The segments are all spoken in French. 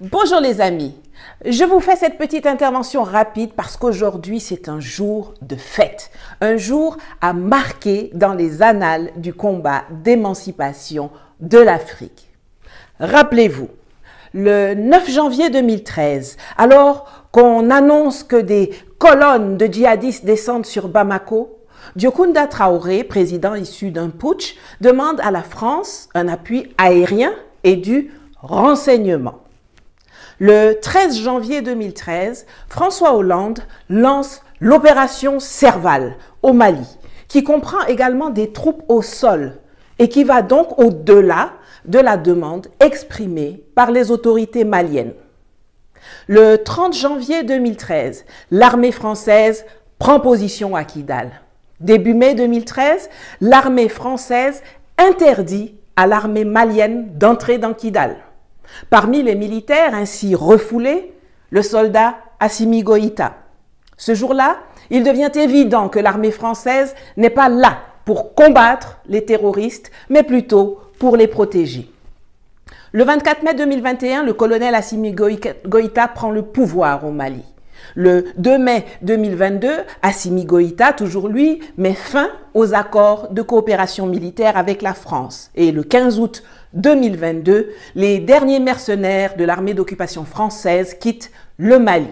Bonjour les amis, je vous fais cette petite intervention rapide parce qu'aujourd'hui c'est un jour de fête, un jour à marquer dans les annales du combat d'émancipation de l'Afrique. Rappelez-vous, le 9 janvier 2013, alors qu'on annonce que des colonnes de djihadistes descendent sur Bamako, Diokounda Traoré, président issu d'un putsch, demande à la France un appui aérien et du renseignement. Le 13 janvier 2013, François Hollande lance l'opération Serval au Mali, qui comprend également des troupes au sol et qui va donc au-delà de la demande exprimée par les autorités maliennes. Le 30 janvier 2013, l'armée française prend position à Kidal. Début mai 2013, l'armée française interdit à l'armée malienne d'entrer dans Kidal. Parmi les militaires ainsi refoulés, le soldat Assimi Goïta. Ce jour-là, il devient évident que l'armée française n'est pas là pour combattre les terroristes, mais plutôt pour les protéger. Le 24 mai 2021, le colonel Assimi Goïta prend le pouvoir au Mali. Le 2 mai 2022, Assimi Goïta, toujours lui, met fin aux accords de coopération militaire avec la France. Et le 15 août 2022, les derniers mercenaires de l'armée d'occupation française quittent le Mali.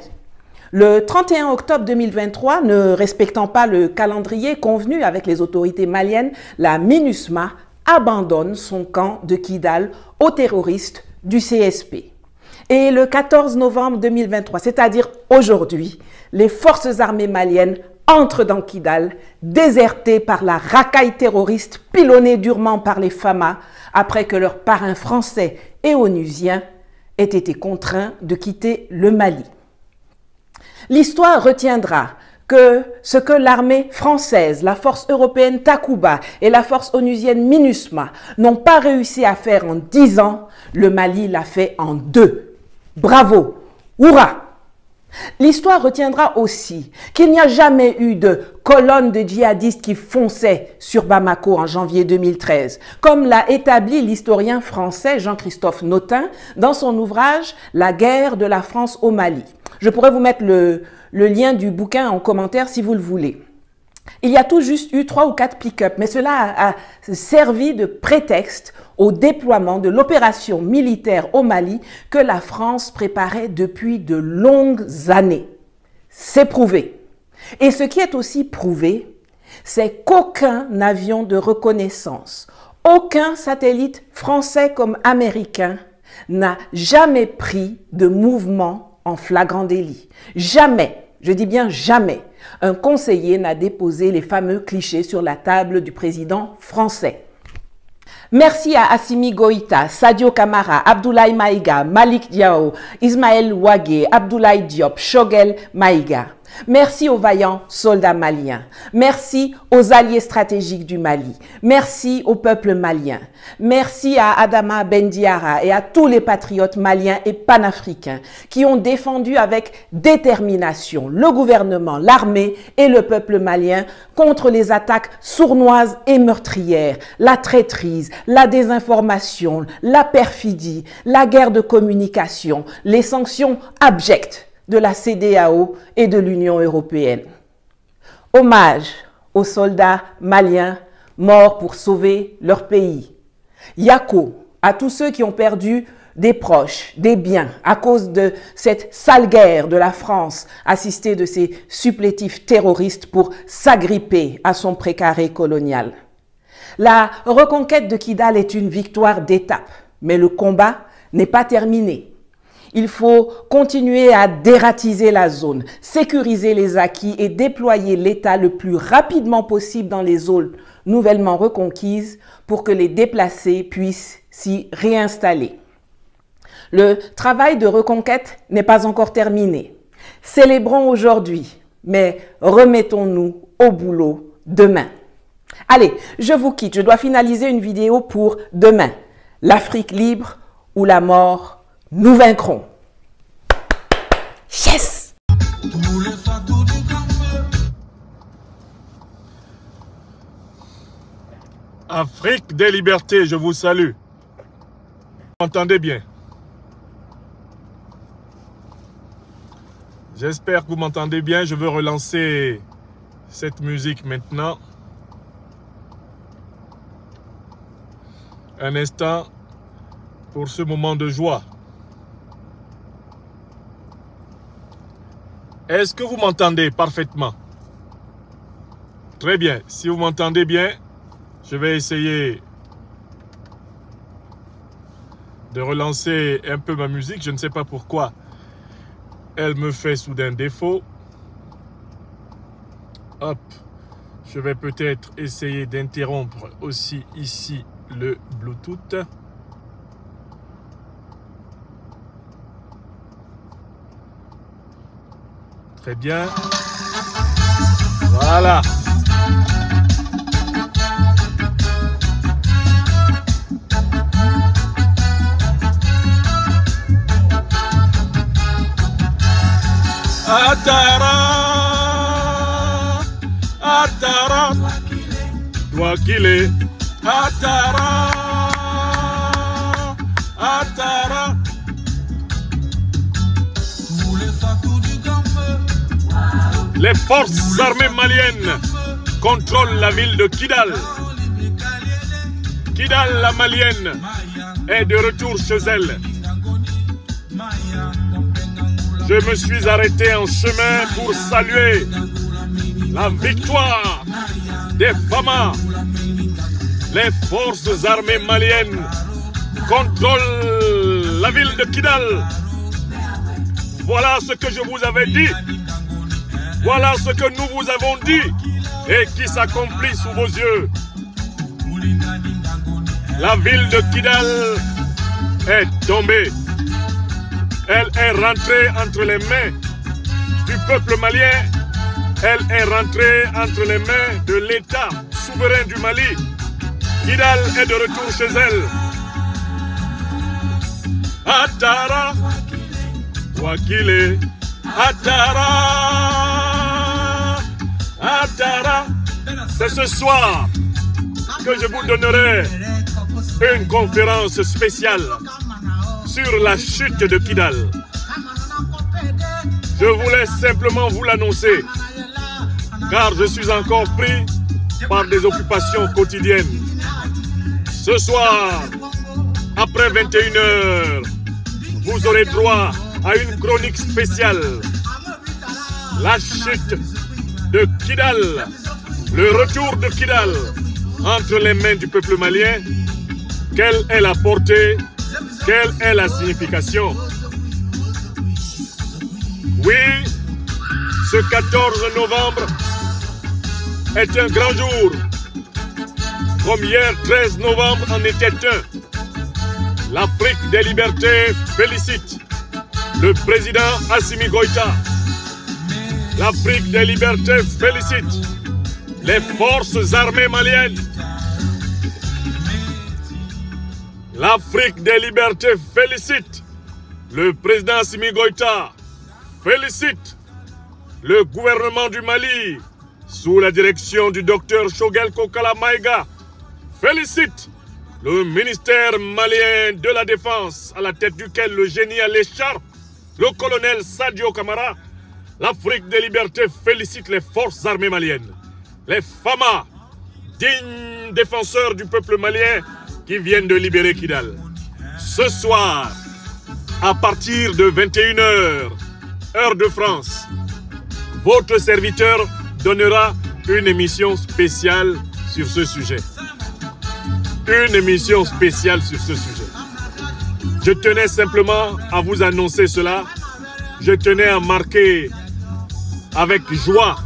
Le 31 octobre 2023, ne respectant pas le calendrier convenu avec les autorités maliennes, la MINUSMA abandonne son camp de Kidal aux terroristes du CSP. Et le 14 novembre 2023, c'est-à-dire aujourd'hui, les forces armées maliennes entrent dans Kidal, désertées par la racaille terroriste pilonnée durement par les Fama, après que leurs parrains français et onusiens aient été contraints de quitter le Mali. L'histoire retiendra que ce que l'armée française, la force européenne Takuba et la force onusienne MINUSMA n'ont pas réussi à faire en 10 ans, le Mali l'a fait en 2. Bravo! Hurrah! L'histoire retiendra aussi qu'il n'y a jamais eu de colonne de djihadistes qui fonçaient sur Bamako en janvier 2013, comme l'a établi l'historien français Jean-Christophe Notin dans son ouvrage « La guerre de la France au Mali ». Je pourrais vous mettre le lien du bouquin en commentaire si vous le voulez. Il y a tout juste eu 3 ou 4 pick-up, mais cela a servi de prétexte au déploiement de l'opération militaire au Mali que la France préparait depuis de longues années. C'est prouvé. Et ce qui est aussi prouvé, c'est qu'aucun avion de reconnaissance, aucun satellite français comme américain n'a jamais pris de mouvement en flagrant délit. Jamais, je dis bien jamais, un conseiller n'a déposé les fameux clichés sur la table du président français. Merci à Assimi Goïta, Sadio Kamara, Abdoulaye Maïga, Malik Diao, Ismaël Ouagé, Abdoulaye Diop, Choguel Maïga. Merci aux vaillants soldats maliens. Merci aux alliés stratégiques du Mali. Merci au peuple malien. Merci à Adama Bendiara et à tous les patriotes maliens et panafricains qui ont défendu avec détermination le gouvernement, l'armée et le peuple malien contre les attaques sournoises et meurtrières, la traîtrise, la désinformation, la perfidie, la guerre de communication, les sanctions abjectes de la CEDEAO et de l'Union européenne. Hommage aux soldats maliens morts pour sauver leur pays. Yako à tous ceux qui ont perdu des proches, des biens à cause de cette sale guerre de la France assistée de ces supplétifs terroristes pour s'agripper à son précaré colonial. La reconquête de Kidal est une victoire d'étape, mais le combat n'est pas terminé. Il faut continuer à dératiser la zone, sécuriser les acquis et déployer l'État le plus rapidement possible dans les zones nouvellement reconquises pour que les déplacés puissent s'y réinstaller. Le travail de reconquête n'est pas encore terminé. Célébrons aujourd'hui, mais remettons-nous au boulot demain. Allez, je vous quitte. Je dois finaliser une vidéo pour demain. L'Afrique libre ou la mort, nous vaincrons. Yes! Afrique des libertés, je vous salue. Entendez bien. J'espère que vous m'entendez bien. Je veux relancer cette musique maintenant. Un instant pour ce moment de joie. Est-ce que vous m'entendez parfaitement? Très bien. Si vous m'entendez bien, je vais essayer de relancer un peu ma musique. Je ne sais pas pourquoi elle me fait soudain défaut. Hop. Je vais peut-être essayer d'interrompre aussi ici le Bluetooth. Très bien. Voilà. Atara, Atara, toi qu'il est, Atara, Atara. Les forces armées maliennes contrôlent la ville de Kidal. Kidal, la malienne, est de retour chez elle. Je me suis arrêté en chemin pour saluer la victoire des FAMA. Les forces armées maliennes contrôlent la ville de Kidal. Voilà ce que je vous avais dit. Voilà ce que nous vous avons dit et qui s'accomplit sous vos yeux. La ville de Kidal est tombée. Elle est rentrée entre les mains du peuple malien. Elle est rentrée entre les mains de l'État souverain du Mali. Kidal est de retour chez elle. Atara, toi qu'il est, Atara, Atara. C'est ce soir que je vous donnerai une conférence spéciale sur la chute de Kidal. Je voulais simplement vous l'annoncer, car je suis encore pris par des occupations quotidiennes. Ce soir, après 21h, vous aurez droit à une chronique spéciale. La chute de Kidal, le retour de Kidal entre les mains du peuple malien. Quelle est la portée? Quelle est la signification? Oui, ce 14 novembre est un grand jour. Comme hier, 13 novembre en était un. L'Afrique des libertés félicite le président Assimi Goïta. L'Afrique des libertés félicite les forces armées maliennes. L'Afrique des libertés félicite le président Assimi Goïta. Félicite le gouvernement du Mali sous la direction du docteur Choguel Kokala Maïga. Félicite le ministère malien de la Défense à la tête duquel le génie à l'écharpe, le colonel Sadio Kamara. L'Afrique des libertés félicite les forces armées maliennes. Les FAMA, dignes défenseurs du peuple malien qui viennent de libérer Kidal. Ce soir, à partir de 21h, heure de France, votre serviteur donnera une émission spéciale sur ce sujet. Une émission spéciale sur ce sujet. Je tenais simplement à vous annoncer cela. Je tenais à marquer avec joie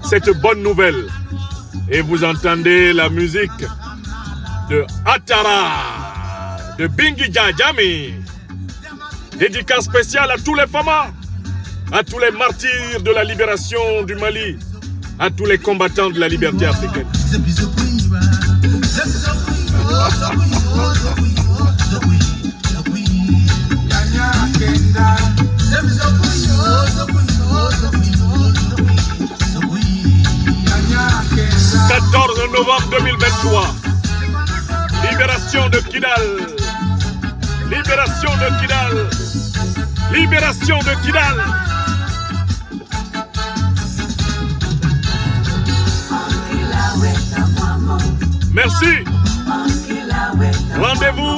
cette bonne nouvelle. Et vous entendez la musique de Atara, de Bingi Djadjami. Dédicace spéciale à tous les FAMA, à tous les martyrs de la libération du Mali, à tous les combattants de la liberté africaine. « 14 novembre 2023, libération de Kidal, libération de Kidal, libération de Kidal. Merci. Rendez-vous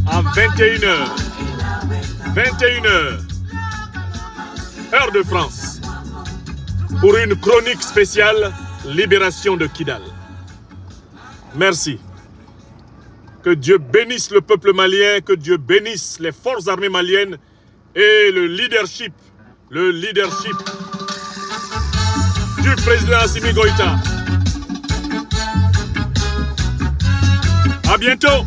à 21h. 21h. Heure de France. Pour une chronique spéciale Libération de Kidal. Merci. Que Dieu bénisse le peuple malien, que Dieu bénisse les forces armées maliennes et le leadership du président Assimi Goïta. À bientôt.